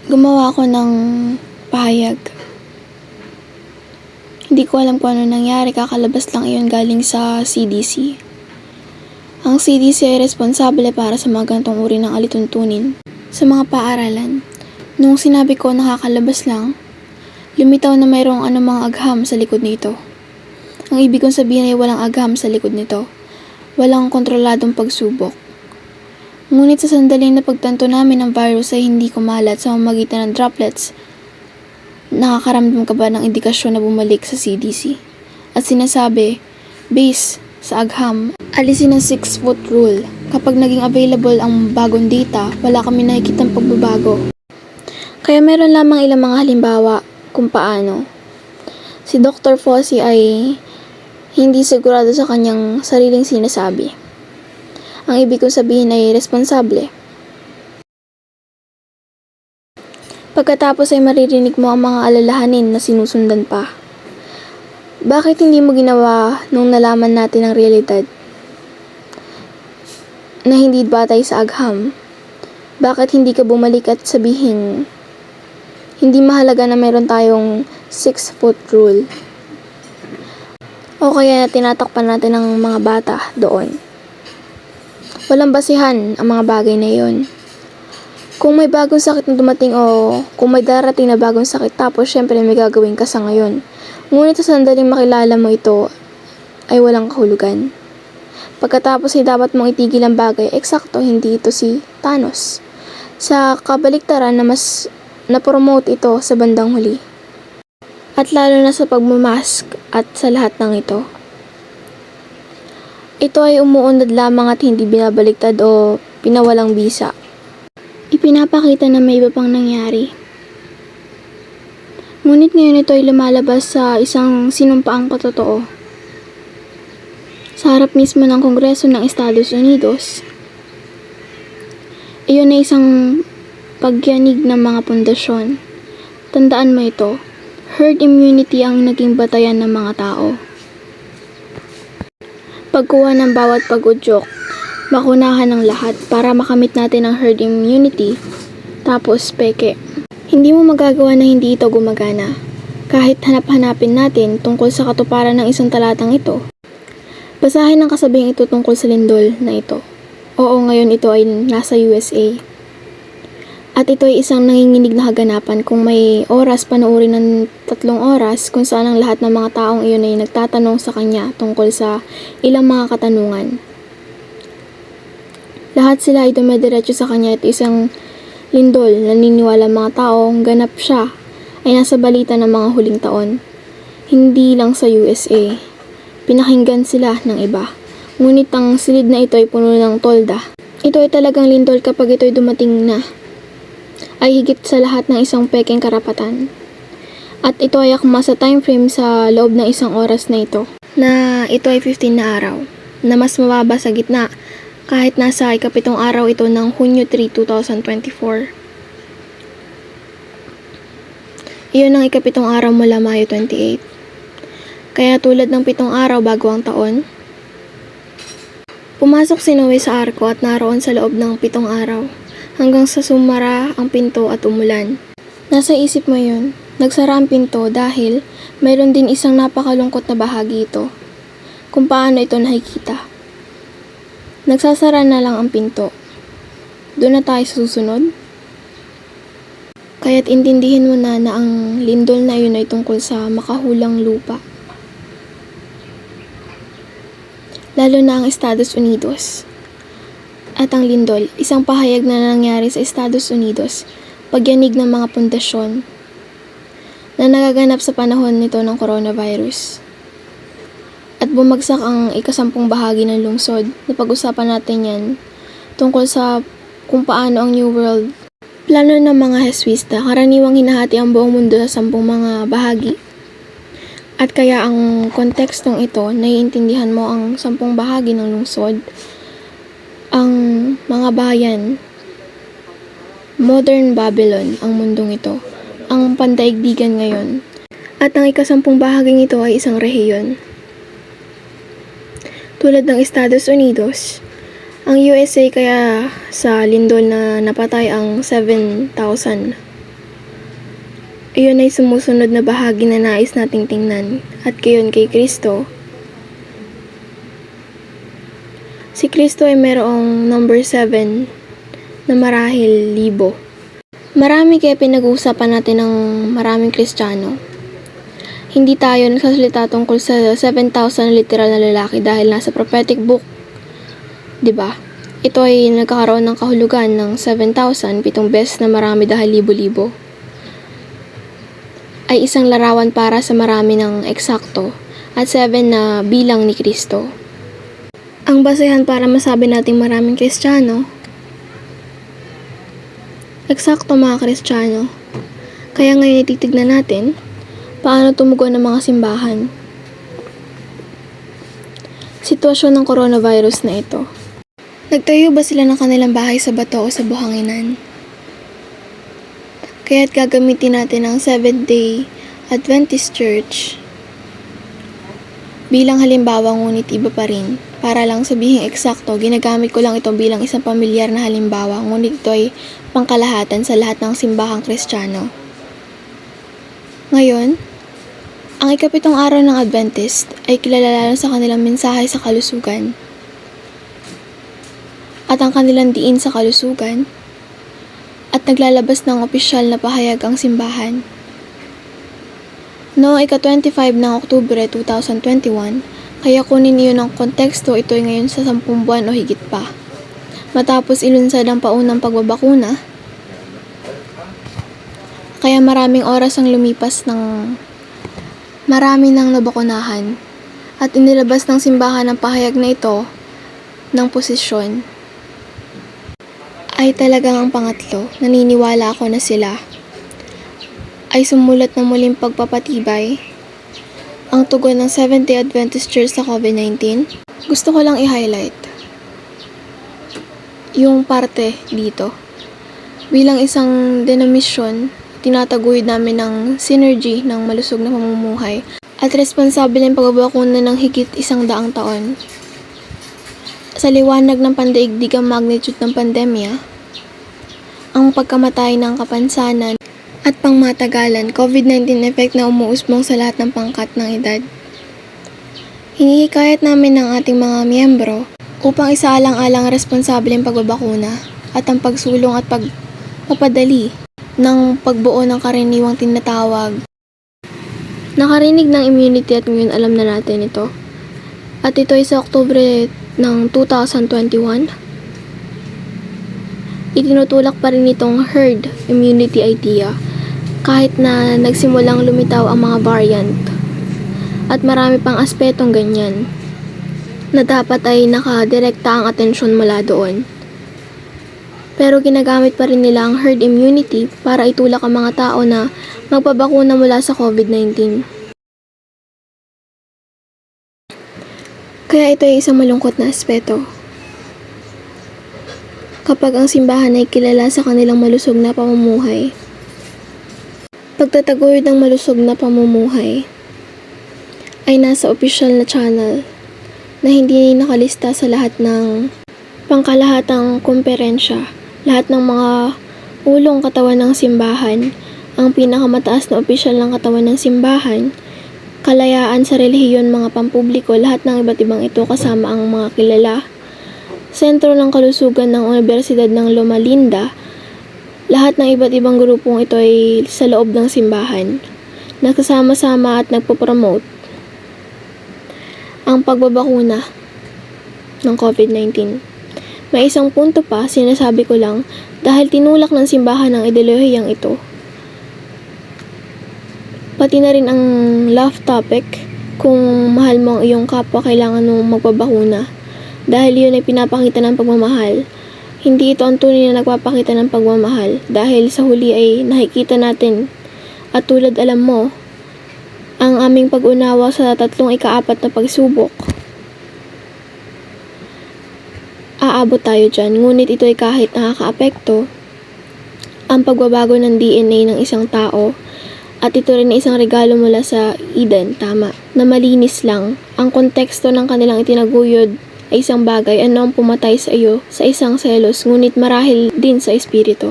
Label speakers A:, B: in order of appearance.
A: Gumawa ako ng pahayag. Hindi ko alam kung ano nangyari, kakalabas lang iyon galing sa CDC. Ang CDC ay responsable para sa mga ganitong uri ng alituntunin sa mga paaralan. Nung sinabi ko nakakalabas lang, lumitaw na mayroong anumang agham sa likod nito. Ang ibig kong sabihin ay walang agham sa likod nito. Walang kontroladong pagsubok. Ngunit sa sandaling na pagtanto namin ng virus ay hindi kumalat sa pamamagitan ng droplets, nakakaramdam ka ba ng indikasyon na bumalik sa CDC? At sinasabi, base sa agham, alisin ang 6-foot rule. Kapag naging available ang bagong data, wala kami nakikitang pagbabago. Kaya meron lamang ilang mga halimbawa kung paano. Si Dr. Fauci ay hindi sigurado sa kanyang sariling sinasabi. Ang ibig kong sabihin ay responsable. Pagkatapos ay maririnig mo ang mga alalahanin na sinusundan pa. Bakit hindi mo ginawa nung nalaman natin ang realidad? Na hindi batay sa agham. Bakit hindi ka bumalik at sabihin, hindi mahalaga na meron tayong 6-foot rule? O kaya tinatakpan natin ang mga bata doon. Walang basihan ang mga bagay na yun. Kung may bagong sakit na dumating o kung may darating na bagong sakit, tapos syempre may gagawin ka sa ngayon. Ngunit sa sandaling makilala mo ito ay walang kahulugan. Pagkatapos ay dapat mong itigil ang bagay, eksakto hindi ito si Thanos. Sa kabaliktaran na mas na-promote ito sa bandang huli. At lalo na sa pagmamask at sa lahat ng ito. Ito ay umuunlad lamang at hindi binabaliktad o pinawalang bisa. Ipinapakita na may iba pang nangyari. Ngunit ngayon ito ay lumalabas sa isang sinumpaang patotoo. Sa harap mismo ng Kongreso ng Estados Unidos, iyon ay isang pagyanig ng mga pundasyon. Tandaan mo ito, herd immunity ang naging batayan ng mga tao. Pagkuha ng bawat pag-udyok, makunahan ng lahat para makamit natin ang herd immunity, tapos peke. Hindi mo magagawa na hindi ito gumagana. Kahit hanap-hanapin natin tungkol sa katuparan ng isang talatang ito. Basahin ang kasabihang ito tungkol sa lindol na ito. Oo, ngayon ito ay nasa USA. At ito ay isang nanginginig na kaganapan. Kung may oras, panoorin ng 3 oras kung saan ang lahat ng mga taong iyon ay nagtatanong sa kanya tungkol sa ilang mga katanungan. Lahat sila ay dumediretso sa kanya. Ito isang lindol, naniniwala mga taong ganap siya ay nasa balita ng mga huling taon. Hindi lang sa USA. Pinakinggan sila ng iba. Ngunit ang silid na ito ay puno ng tolda. Ito ay talagang lindol kapag ito ay dumating na. Ay higit sa lahat ng isang pekeng karapatan. At ito ay akma sa time frame sa loob ng 1 oras na ito. Na ito ay 15 na araw. Na mas mababa sa gitna kahit nasa 7 araw ito ng Hunyo 3, 2024. Iyon ang 7 araw mula Mayo 28. Kaya tulad ng 7 araw bago ang taon, pumasok si Noe sa arko at naroon sa loob ng 7 araw. Hanggang sa sumara ang pinto at umulan. Nasa isip mo yun, nagsara ang pinto dahil mayroon din isang napakalungkot na bahagi ito. Kung paano ito nakikita. Nagsasara na lang ang pinto. Doon na tayo susunod. Kaya't intindihin mo na ang lindol na yun ay tungkol sa makahulang lupa. Lalo na ang Estados Unidos. At ang lindol, isang pahayag na nangyari sa Estados Unidos, pagyanig ng mga pundasyon na nagaganap sa panahon nito ng coronavirus. At bumagsak ang 10 bahagi ng lungsod. Napag-usapan natin yan tungkol sa kung paano ang New World plano ng mga Heswista, karaniwang hinahati ang buong mundo sa 10 mga bahagi. At kaya ang kontekstong ito, naiintindihan mo ang 10 bahagi ng lungsod, ang mga bayan, modern Babylon ang mundong ito, ang pandaigdigan ngayon. At ang 10 bahaging ito ay isang rehiyon. Tulad ng Estados Unidos, ang USA kaya sa lindol na napatay ang 7,000 iyon ay sumusunod na bahagi na nais nating tingnan, at gayon kay Kristo. Si Kristo ay mayroong number 7 na marahil libo. Marami kaya pinag-uusapan natin ng maraming Kristiyano. Hindi tayo nagsasalita tungkol sa 7,000 literal na lalaki dahil nasa prophetic book, 'di ba? Ito ay nagkakaroon ng kahulugan ng 7,000, 7 beses na marami dahil libo-libo. Ay isang larawan para sa marami ng eksakto at 7 na bilang ni Kristo. Ang basehan para masabi nating maraming Kristiyano, eksakto mga Kristiyano. Kaya ngayon ititignan natin paano tumugon ng mga simbahan. Sitwasyon ng coronavirus na ito. Nagtayo ba sila ng kanilang bahay sa bato o sa buhanginan? Kaya't gagamitin natin ang Seventh-day Adventist Church bilang halimbawa, ngunit iba pa rin. Para lang sabihing eksakto, ginagamit ko lang ito bilang isang pamilyar na halimbawa, ngunit ito ay pangkalahatan sa lahat ng simbahang Kristiyano. Ngayon, ang ikapitong araw ng Adventist ay kilala lalo sa kanilang mensahe sa kalusugan at ang kanilang diin sa kalusugan at naglalabas ng opisyal na pahayag ang simbahan. Noong ika-25 ng Oktubre 2021, kaya kunin niyo ng konteksto, ito ay ngayon sa 10 buwan o higit pa. Matapos ilunsad ang paunang pagbabakuna, kaya maraming oras ang lumipas ng marami nang nabakunahan at inilabas ng simbahan ang pahayag na ito ng posisyon. Ay talagang ang pangatlo, naniniwala ako na sila ay sumulat ng muling pagpapatibay ang tugon ng Seventh-day Adventist Church sa COVID-19. Gusto ko lang i-highlight yung parte dito. Bilang isang denominasyon, tinataguyod namin ng synergy ng malusog na pamumuhay at responsable ng pagbabakuna ng higit 100 taon. Sa liwanag ng pandaigdigang magnitude ng pandemya, ang pagkamatay ng kapansanan at pangmatagalan, COVID-19 effect na umuusbong sa lahat ng pangkat ng edad. Hinihikayat namin ng ating mga miyembro upang isaalang-alang responsable ang pagbabakuna at ang pagsulong at pagpapadali ng pagbuo ng karaniwang tinatawag. Nakarinig ng immunity at ngayon alam na natin ito. At ito ay sa Oktubre ng 2021. Itinutulak pa rin itong herd immunity idea kahit na nagsimulang lumitaw ang mga variant at marami pang aspetong ganyan na dapat ay nakadirekta ang atensyon mula doon. Pero ginagamit pa rin nila ang herd immunity para itulak ang mga tao na magpabakuna mula sa COVID-19. Kaya ito ay isang malungkot na aspeto. Kapag ang simbahan ay kilala sa kanilang malusog na pamumuhay, pagtataguyod ng malusog na pamumuhay ay nasa opisyal na channel na hindi nakalista sa lahat ng pangkalahatang komperensya, lahat ng mga ulong katawan ng simbahan, ang pinakamataas na opisyal ng katawan ng simbahan, kalayaan sa relihiyon, mga pampubliko, lahat ng iba't ibang ito kasama ang mga kilala, sentro ng kalusugan ng Universidad ng Loma Linda, lahat ng iba't ibang grupong ito ay sa loob ng simbahan, nagsasama-sama at nagpo-promote ang pagbabakuna ng COVID-19. May isang punto pa, sinasabi ko lang, dahil tinulak ng simbahan ang ideolohiyang ito. Pati na rin ang love topic, kung mahal mo ang iyong kapwa, kailangan mong magpabakuna. Dahil yun ay pinapakita ng pagmamahal. Hindi ito ang tunay na nagpapakita ng pagmamahal dahil sa huli ay nakikita natin at tulad alam mo ang aming pag-unawa sa 3 ika-4 na pagsubok. Aabot tayo dyan, ngunit ito ay kahit nakakaapekto ang pagbabago ng DNA ng isang tao at ito rin ay isang regalo mula sa Eden, tama, na malinis lang. Ang konteksto ng kanilang itinaguyod ay isang bagay, ano ang pumatay sa iyo sa isang selos, ngunit marahil din sa espiritu.